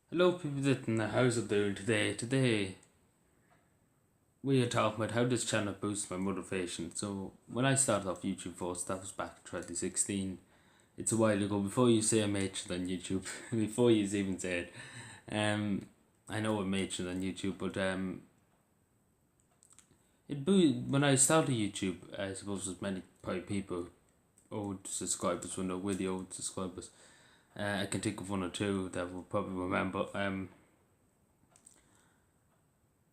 Hello, people that in the house of doing today. Today we are talking about how this channel boosts my motivation. So when I started off YouTube first, that was back in 2016. It's a while ago. Before you say I'm mature than YouTube, before you even say it, I know I'm mature than YouTube, but when I started YouTube. I suppose there's many probably people, old subscribers, when they're really old subscribers. I can think of one or two that will probably remember.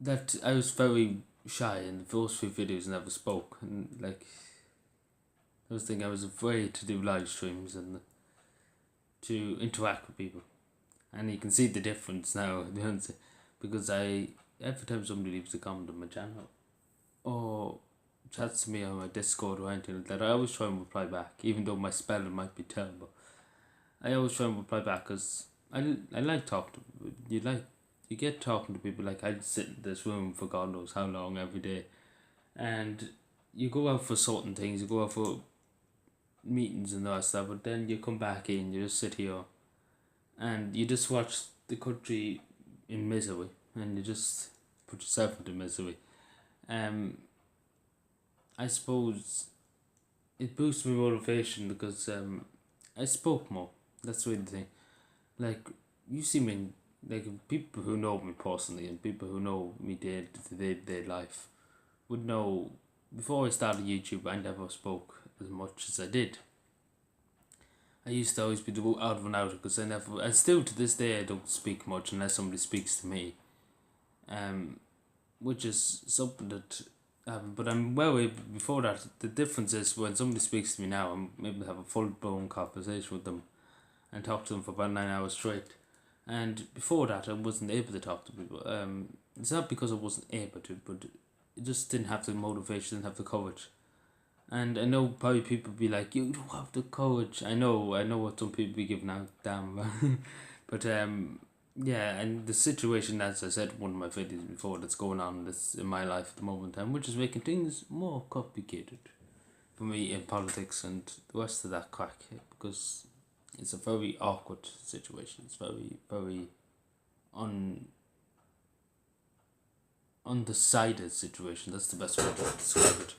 That I was very shy in the first few videos, never spoke, and like I was thinking I was afraid to do live streams and to interact with people, and you can see the difference now, because I every time somebody leaves a comment on my channel or chats to me on my Discord or anything like that, I always try and reply back, even though my spelling might be terrible. I always try and reply back because I like talking to you get talking to people. Like I'd sit in this room for God knows how long every day, and you go out for certain things, you go out for meetings and all that stuff, but then you come back in, you just sit here and you just watch the country in misery, and you just put yourself into misery. Um, I suppose it boosts my motivation because I spoke more. That's really the thing. Like you see me, like people who know me personally and people who know me day to day life would know. Before I started YouTube, I never spoke as much as I did. I used to always be the odd one out because and still to this day, I don't speak much unless somebody speaks to me. Um, which is something that, but I'm well able, before that, the difference is when somebody speaks to me now, I'm able to have a full blown conversation with them and talk to them for about 9 hours straight. And before that, I wasn't able to talk to people. It's not because I wasn't able to, but it just didn't have the motivation, didn't have the courage. And I know probably people be like, you don't have the courage. I know what some people be giving out, damn. But yeah, and the situation, as I said in one of my videos before, that's going on this in my life at the moment, and which is making things more complicated for me in politics and the rest of that crack, because it's a very awkward situation. It's very un undecided situation. That's the best way to describe it.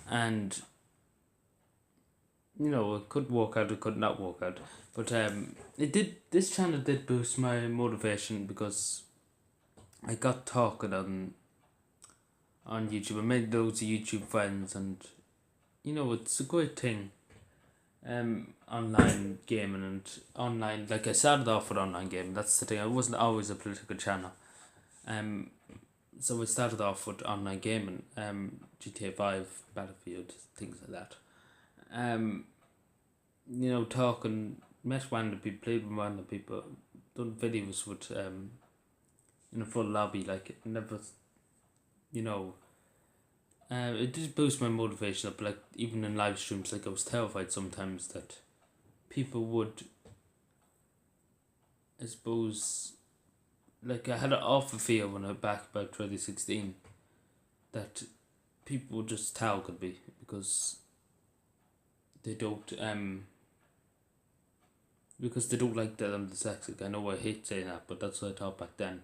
And it could work out, it could not work out. But it did. This channel did boost my motivation because I got talking on YouTube. I made loads of YouTube friends, and it's a great thing. Online gaming and online, like I started off with online gaming. That's the thing. I wasn't always a political channel. Um, so we started off with online gaming. GTA 5, Battlefield, things like that. Um, talking, met random people, played with random people, done videos with in a full lobby, like it never, you know, it did boost my motivation up. Like even in live streams, like I was terrified sometimes that people would, I suppose, like I had an awful fear when I back about 2016 that people would just target me because they don't like that I'm dyslexic. I know I hate saying that, but that's what I thought back then.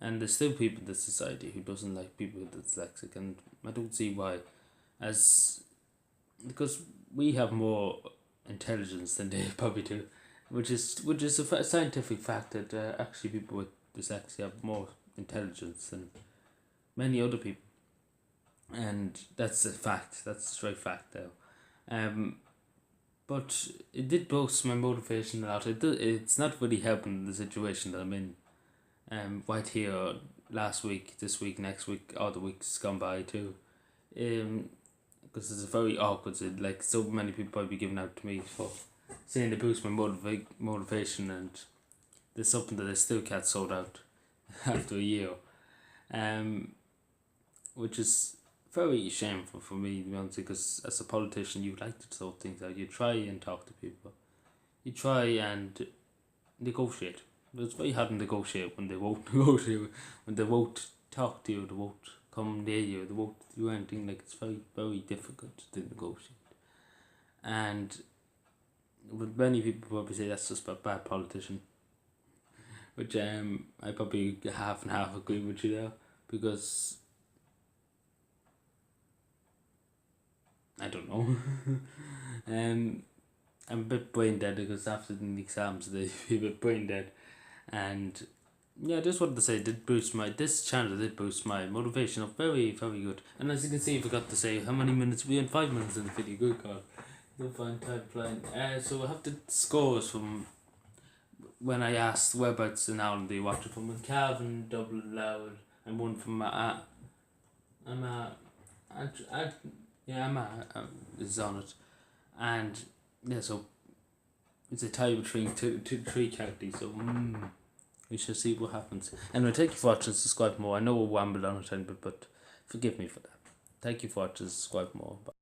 And there's still people in this society who doesn't like people with dyslexic, and I don't see why. As because we have more intelligence than they probably do, which is a scientific fact that actually people with dyslexia have more intelligence than many other people, and that's a fact. That's a straight fact, though. Um, but it did boost my motivation a lot. It's not really helping the situation that I'm in. Right here, last week, this week, next week, all the weeks gone by too. Because it's a very awkward. Like so many people probably giving out to me for saying they boost my motivation, and there's something that I still can't sort out after a year. Um, which is very shameful for me, to be honest, because as a politician, you like to sort things out. You try and talk to people. You try and negotiate. But it's very hard to negotiate when they won't negotiate, when they won't talk to you, they won't come near you, they won't do anything. Like it's very difficult to negotiate. And with many people probably say that's just a bad politician. which I probably half and half agree with you there, because I don't know. I'm a bit brain dead because after the exams they be a bit brain dead, and yeah, I just wanted to say this channel did boost my motivation up very, very good. And as you can see, I forgot to say how many minutes we had. 5 minutes in the video. Good God, you'll find time flying. So I have the scores from when I asked whereabouts in Ireland do you watch it from, with Calvin, Dublin, Loud, and one from Emma is on it, and yeah, so it's a tie between three counties. So we shall see what happens. Anyway, thank you for watching. Subscribe more. I know we rambled on a tiny bit, but forgive me for that. Thank you for watching. Subscribe more. Bye.